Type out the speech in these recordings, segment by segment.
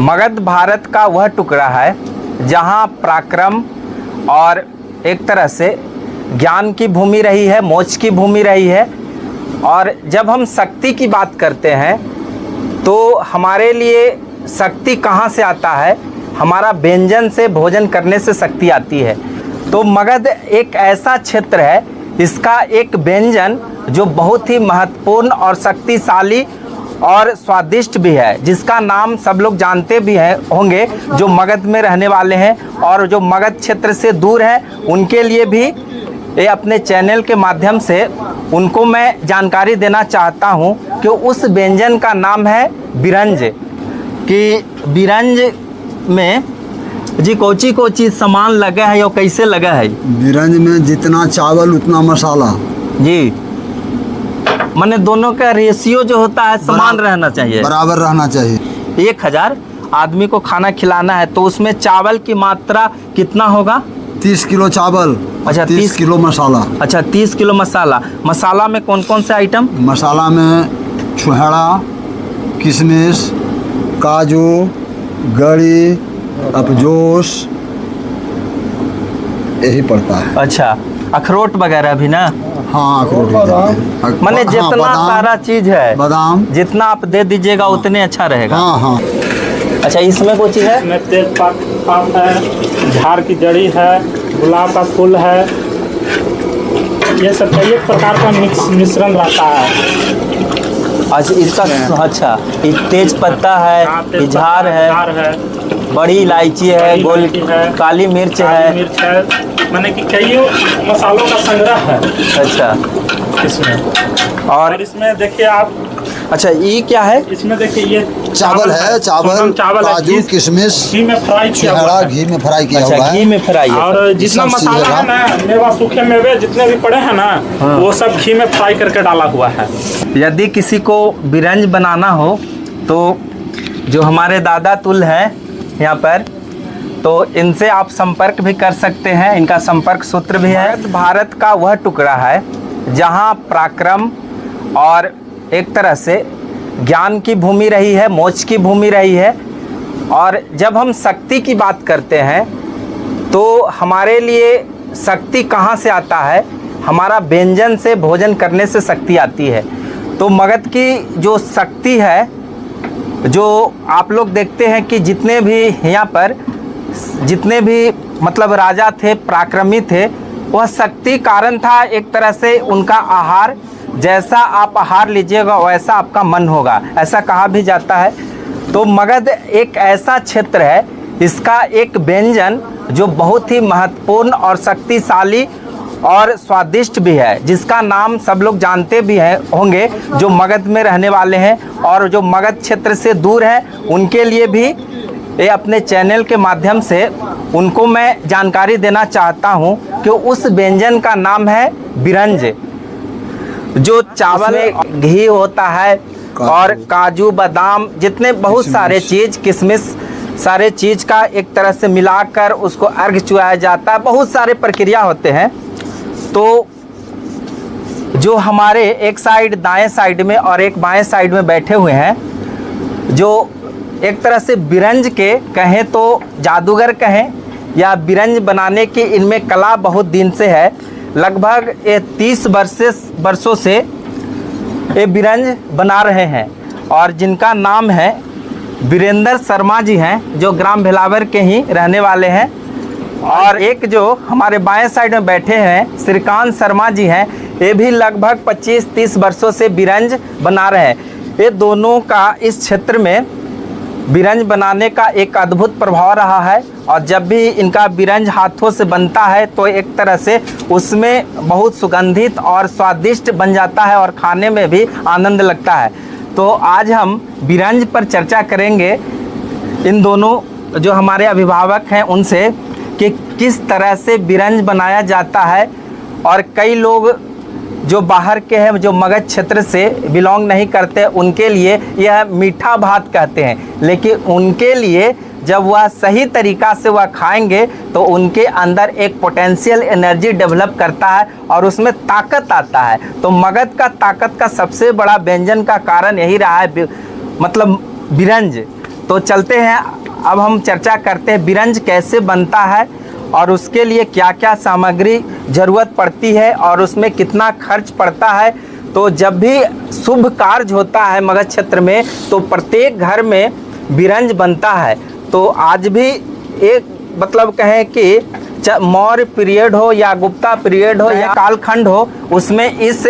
मगध भारत का वह टुकड़ा है जहाँ पराक्रम और एक तरह से ज्ञान की भूमि रही है, मोक्ष की भूमि रही है। और जब हम शक्ति की बात करते हैं तो हमारे लिए शक्ति कहाँ से आता है? हमारा व्यंजन से, भोजन करने से शक्ति आती है। तो मगध एक ऐसा क्षेत्र है, इसका एक व्यंजन जो बहुत ही महत्वपूर्ण और शक्तिशाली और स्वादिष्ट भी है, जिसका नाम सब लोग जानते भी हैं होंगे जो मगध में रहने वाले हैं, और जो मगध क्षेत्र से दूर है उनके लिए भी ये अपने चैनल के माध्यम से उनको मैं जानकारी देना चाहता हूँ कि उस व्यंजन का नाम है बिरंज। कि बिरंज में जी कोची कोची सामान लगा है या कैसे लगा है? बिरंज में जितना चावल उतना मसाला जी, माने दोनों का रेशियो जो होता है समान रहना चाहिए, बराबर रहना चाहिए। 1000 आदमी को खाना खिलाना है तो उसमें चावल की मात्रा कितना होगा? 30 किलो चावल। अच्छा, 30 किलो मसाला। अच्छा, 30 किलो मसाला। मसाला में कौन कौन से आइटम? मसाला में छुहाड़ा, किशमिश, काजू, गरी, अपजोश, यही पड़ता है। अच्छा, अखरोट वगैरह भी ना? हाँ, अखरोट। माने जितना सारा चीज है, बादाम जितना आप दे दीजिएगा उतने अच्छा रहेगा। हाँ हाँ। अच्छा, इसमें कुछ है? इसमें तेजपात है, झाड़ की जड़ी है, गुलाब का फूल है, ये सब कई एक प्रकार का मिश्रण रहता है। अच्छा, इसका अच्छा, ये तेज पत्ता है, ये झाड़ है, बड़ी इलायची है, गोल काली मिर्च है, माने कि कई मसालों का संग्रह है। अच्छा, इसमें और इसमें देखिए आप। अच्छा, ये क्या है? इसमें देखिए ये चावल है, चावल, काजू, किशमिश, घी में फ्राई किया हुआ है। घी में फ्राई किया अच्छा, हुआ है। घी में फ्राई है। और जितना मसाला है ना, मेवा, सूखे मेवे जितने भी पड़े हैं ना, हाँ, वो सब घी में फ्राई करके डाला हुआ है। यदि किसी को बिरंज बनाना हो तो जो हमारे दादा तुल हैं यहाँ पर, तो इनसे आप संपर्क भी कर सकते हैं। इनका संपर्क सूत्र भी है। भारत का वह टुकड़ा है जहाँ पराक्रम और एक तरह से ज्ञान की भूमि रही है, मोक्ष की भूमि रही है। और जब हम शक्ति की बात करते हैं तो हमारे लिए शक्ति कहाँ से आता है? हमारा व्यंजन से, भोजन करने से शक्ति आती है। तो मगध की जो शक्ति है, जो आप लोग देखते हैं कि जितने भी यहाँ पर जितने भी मतलब राजा थे, पराक्रमी थे, वह शक्ति कारण था। एक तरह से उनका आहार, जैसा आप आहार लीजिएगा वैसा आपका मन होगा, ऐसा कहा भी जाता है। तो मगध एक ऐसा क्षेत्र है, इसका एक व्यंजन जो बहुत ही महत्वपूर्ण और शक्तिशाली और स्वादिष्ट भी है, जिसका नाम सब लोग जानते भी हैं होंगे जो मगध में रहने वाले हैं। और जो मगध क्षेत्र से दूर है उनके लिए भी ये अपने चैनल के माध्यम से उनको मैं जानकारी देना चाहता हूँ कि उस व्यंजन का नाम है बिरंज। जो चावल में घी होता है और काजू, बादाम, जितने बहुत सारे चीज़, किशमिश, सारे चीज़ का एक तरह से मिलाकर उसको अर्घ चुराया जाता है। बहुत सारे प्रक्रिया होते हैं। तो जो हमारे एक साइड दाएं साइड में और एक बाएं साइड में बैठे हुए हैं, जो एक तरह से बिरंज के कहें तो जादूगर कहें या बिरंज बनाने की इनमें कला बहुत दिन से है। लगभग ये 30 वर्षों से ये बिरंज बना रहे हैं। और जिनका नाम है वीरेंद्र शर्मा जी हैं, जो ग्राम भेलावर के ही रहने वाले हैं। और एक जो हमारे बाएं साइड में बैठे हैं श्रीकांत शर्मा जी हैं, ये भी लगभग 25-30 वर्षों से बिरंज बना रहे हैं। ये दोनों का इस क्षेत्र में बिरंज बनाने का एक अद्भुत प्रभाव रहा है। और जब भी इनका बिरंज हाथों से बनता है तो एक तरह से उसमें बहुत सुगंधित और स्वादिष्ट बन जाता है और खाने में भी आनंद लगता है। तो आज हम बिरंज पर चर्चा करेंगे इन दोनों जो हमारे अभिभावक हैं उनसे कि किस तरह से बिरंज बनाया जाता है। और कई लोग जो बाहर के हैं, जो मगध क्षेत्र से बिलोंग नहीं करते, उनके लिए यह मीठा भात कहते हैं। लेकिन उनके लिए जब वह सही तरीक़ा से वह खाएंगे तो उनके अंदर एक पोटेंशियल एनर्जी डेवलप करता है और उसमें ताकत आता है। तो मगध का ताकत का सबसे बड़ा व्यंजन का कारण यही रहा है, मतलब बिरंज। तो चलते हैं, अब हम चर्चा करते हैं बिरंज कैसे बनता है और उसके लिए क्या क्या सामग्री ज़रूरत पड़ती है और उसमें कितना खर्च पड़ता है। तो जब भी शुभ कार्य होता है मगध क्षेत्र में तो प्रत्येक घर में बिरंज बनता है। तो आज भी एक मतलब कहें कि मौर्य पीरियड हो या गुप्ता पीरियड हो या कालखंड हो, उसमें इस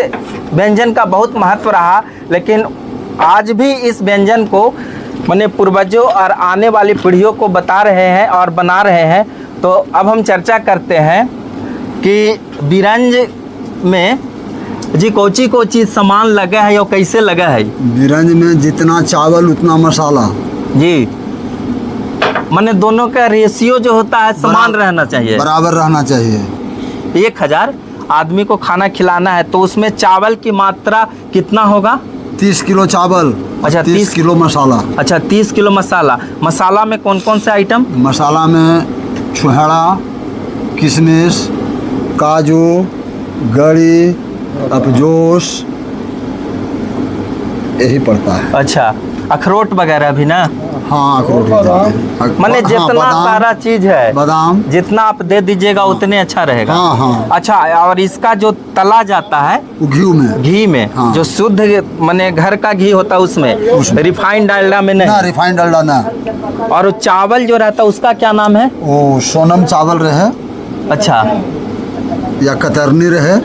व्यंजन का बहुत महत्व रहा। लेकिन आज भी इस व्यंजन को माने पूर्वजों और आने वाली पीढ़ियों को बता रहे हैं और बना रहे हैं। तो अब हम चर्चा करते हैं कि बिरंज में जी कोची कोची सामान लगा है या कैसे लगा है। बिरंज में जितना चावल उतना मसाला जी, माने दोनों का रेशियो जो होता है समान रहना चाहिए, बराबर रहना चाहिए। 1000 आदमी को खाना खिलाना है तो उसमें चावल की मात्रा कितना होगा? 30 किलो चावल। अच्छा, 30 किलो मसाला। अच्छा, 30 किलो मसाला। मसाला में कौन कौन से आइटम? मसाला में छुहाड़ा, किशमिश, काजू, गड़ी, अपजोश, यही पड़ता है। अच्छा, अखरोट वगैरह भी ना? हाँ, अखरोट भी देते हैं। माने जितना बादाम, सारा चीज है, बादाम जितना आप दे दीजिएगा उतने अच्छा रहेगा। हाँ हाँ। अच्छा, और इसका जो तला जाता है वो घी में हाँ। जो शुद्ध माने घर का घी होता है उसमें रिफाइंड डालडा में ना, नहीं। रिफाइंड डालडा ना। और वो चावल जो रहता है उसका क्या नाम है? वो सोनम चावल रहे अच्छा, या कतरनी रहे,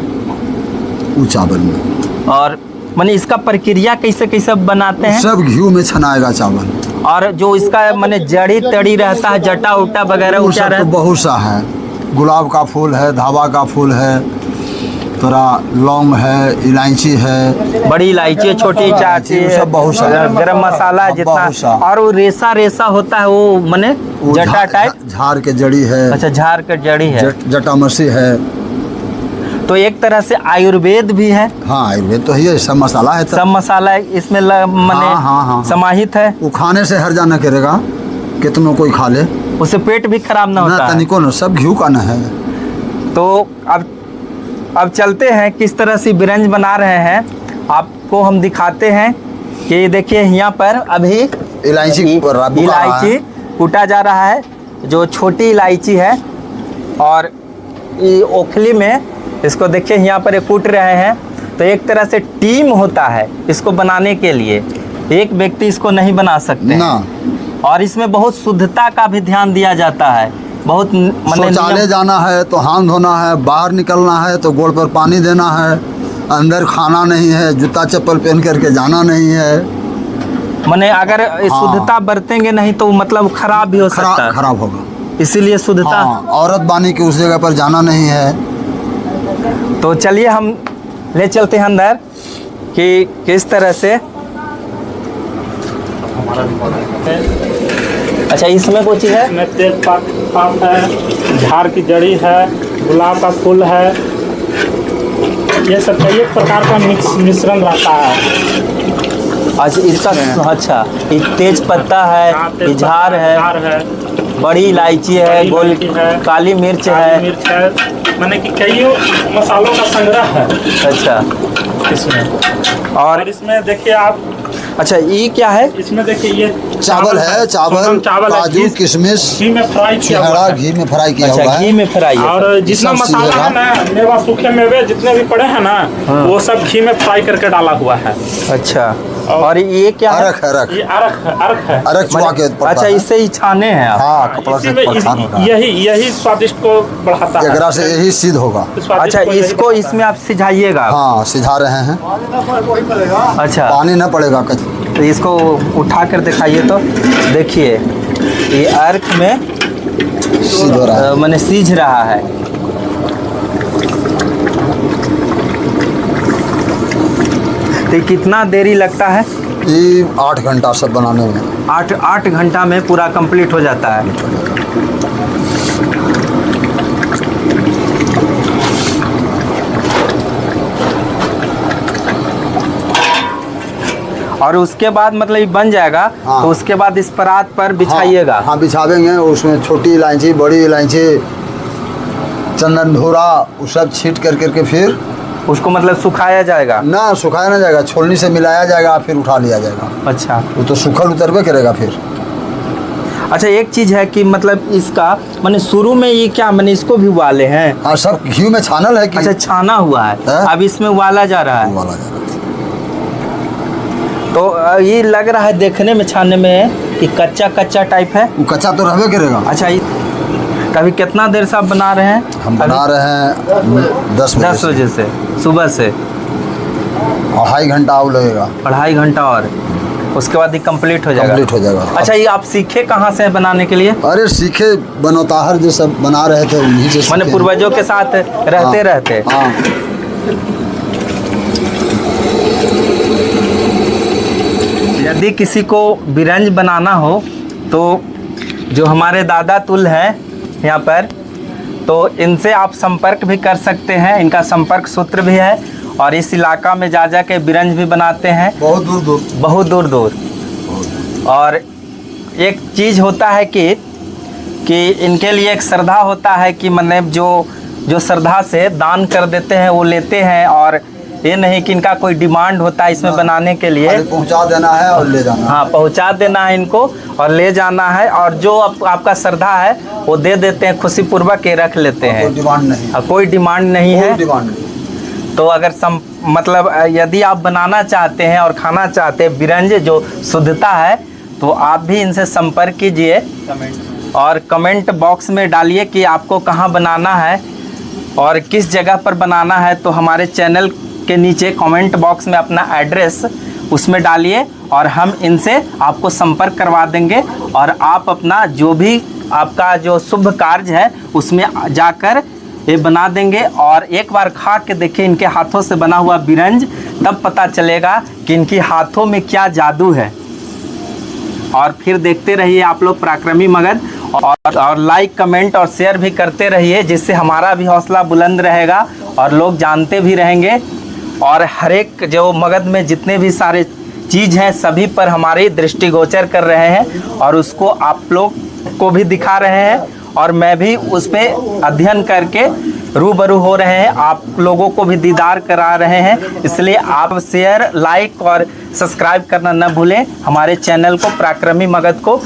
वो चावल में। और माने इसका प्रक्रिया कैसे कैसे बनाते हैं? सब घी में छनाएगा चावल। और जो इसका माने जड़ी तड़ी रहता है, जटा उटा वगैरह वो वो क्या सब तो रहता बहुत सा है। गुलाब का फूल है, धावा का फूल है, थोड़ा लौंग है, इलायची है, बड़ी इलायची, छोटी इलायची, वो सब बहुत सा है। गरम मसाला बहुत सा। जितना। और वो रेसा रेसा होता है वो माने वो जटा टाइप। झाड़ के जड़ी है। अच्छा, झाड़ का जड़ी है। जटामसी है। तो एक तरह से आयुर्वेद भी है। हाँ, आयुर्वेद तो है, सब मसाला है। सब मसाला इसमें माने हाँ। समाहित है। वो खाने से हर जाना करेगा, कितनों कोई खा ले, उससे पेट भी खराब ना होता है। तनिको न, सब घी का न है। तो अब चलते हैं किस तरह से बिरंज बना रहे हैं, आपको हम दिखाते हैं। कि देखिए यहाँ पर अभी इलायची कूटा जा रहा है, जो छोटी इलायची है। और ये ओखली में इसको देखिए यहाँ पर ये कूट रहे हैं। तो एक तरह से टीम होता है इसको बनाने के लिए, एक व्यक्ति इसको नहीं बना सकते ना। और इसमें बहुत शुद्धता का भी ध्यान दिया जाता है। बहुत शौचालय जाना है तो हाथ धोना है, बाहर निकलना है तो गोड़ पर पानी देना है, अंदर खाना नहीं है, जूता चप्पल पहन करके जाना नहीं है। माने अगर शुद्धता बरतेंगे नहीं तो मतलब खराब भी हो सकता है, खराब होगा। इसीलिए शुद्धता। औरत बानी के उस जगह पर जाना नहीं है। तो चलिए हम ले चलते हैं अंदर कि किस तरह से। अच्छा, इसमें कोई चीज़ है? इसमें तेजपात है, झाड़ की जड़ी है, गुलाब का फूल है, ये सब कई एक प्रकार का मिश्रण रहता है। अच्छा, इसका अच्छा, एक तेज पत्ता है, ये झाड़ है, बड़ी इलायची है, गोल काली मिर्च है, माने कि कई मसालों का संग्रह है। अच्छा, इसमें और इसमें देखिए आप। अच्छा, ये क्या है? इसमें देखिए ये चावल है, चावल, काजू, किशमिश, घी में फ्राई किया हुआ है। घी में फ्राई किया हुआ है। घी में फ्राई। और जितना मसाला है ना, मेवा सूखे मेवे जितने भी पड़े हैं ना, वो सब घी में फ्राई करके डाला हुआ है। अच्छा, और ये क्या है? ये अरख है। अरख चुआ के पड़ता अच्छा, है। इससे ही छाने हैं आप? हाँ, कपड़ा से परेशान होता है। यही स्वादिष्ट को बढ़ाता है। एकरा से यही सिद्ध होगा। अच्छा, इसको इसमें आप सिझाइएगा? हाँ, सिझा रहे हैं। अच्छा, पानी न पड़ेगा। तो इसको उठा कर दिखाइए। तो देखिए ये अर्क में सिद्ध हो रहा है। मैंने सीझ रहा है। तो कितना देरी लगता है? ये 8 घंटा सब बनाने में। 8 घंटा में पूरा कंप्लीट हो जाता है। और उसके बाद मतलब ये बन जाएगा। हाँ। तो उसके बाद इस परात पर बिछाइएगा। हाँ, बिछावेंगे। उसमें छोटी इलायची, बड़ी इलायची, चंदन धूरा, वो सब छीट कर करके फिर उसको मतलब सुखाया जाएगा? ना, सुखाया ना जाएगा, छोलनी से मिलाया जाएगा, फिर उठा लिया जाएगा। अच्छा, वो तो सूखल उतरबे करेगा फिर। अच्छा, एक चीज है कि मतलब इसका मैंने शुरू में ये क्या मैंने इसको भी उबाले हैं? हाँ, सब घी में छानल है कि अच्छा, छाना हुआ है, अब इसमें उबाला जा रहा है। उबाला जा रहा है। तो ये लग रहा है देखने में, छाने में कि कच्चा कच्चा टाइप है। वो कच्चा तो रहबे करेगा। अच्छा, ये कभी कितना देर से आप बना रहे हैं? हम बना रहे हैं 10 बजे से, सुबह से। 2.5 घंटा और लगेगा। 2.5 घंटा और उसके बाद ही कंप्लीट हो जाएगा। कंप्लीट हो जाएगा। अच्छा, ये आप सीखे कहाँ से बनाने के लिए? अरे सीखे बनौताहर जो सब बना रहे थे उन्हीं से मैंने सीखे। पूर्वजों के साथ रहते रहते। हाँ, यदि किसी को बिरंज बनाना हो तो जो हमारे दादा तुल हैं यहाँ पर, तो इनसे आप संपर्क भी कर सकते हैं। इनका संपर्क सूत्र भी है और इस इलाका में जा के बिरंज भी बनाते हैं, बहुत दूर दूर। बहुत दूर दूर। और एक चीज़ होता है कि इनके लिए एक श्रद्धा होता है कि मतलब जो श्रद्धा से दान कर देते हैं वो लेते हैं, और ये नहीं कि इनका कोई डिमांड होता है इसमें बनाने के लिए। खाली पहुंचा देना है और ले जाना। हाँ, पहुंचा देना है इनको और ले जाना है, और जो आपका श्रद्धा है वो दे देते हैं, खुशीपूर्वक ये रख लेते हैं। कोई डिमांड नहीं। कोई डिमांड नहीं है। कोई डिमांड नहीं। तो अगर मतलब यदि आप बनाना चाहते हैं और खाना चाहते हैं बिरंज जो शुद्धता है, तो आप भी इनसे संपर्क कीजिए और कमेंट बॉक्स में डालिए कि आपको कहाँ बनाना है और किस जगह पर बनाना है। तो हमारे चैनल के नीचे कमेंट बॉक्स में अपना एड्रेस उसमें डालिए और हम इनसे आपको संपर्क करवा देंगे, और आप अपना जो भी आपका जो शुभ कार्य है उसमें जाकर ये बना देंगे। और एक बार खा के देखिए इनके हाथों से बना हुआ बिरंज, तब पता चलेगा कि इनके हाथों में क्या जादू है। और फिर देखते रहिए आप लोग पराक्रमी मगध, और लाइक कमेंट और शेयर भी करते रहिए, जिससे हमारा भी हौसला बुलंद रहेगा और लोग जानते भी रहेंगे। और हर एक जो मगध में जितने भी सारे चीज़ हैं सभी पर हमारी दृष्टिगोचर कर रहे हैं और उसको आप लोग को भी दिखा रहे हैं, और मैं भी उस पर अध्ययन करके रूबरू हो रहे हैं, आप लोगों को भी दीदार करा रहे हैं। इसलिए आप शेयर, लाइक और सब्सक्राइब करना न भूलें हमारे चैनल को, पराक्रमी मगध को।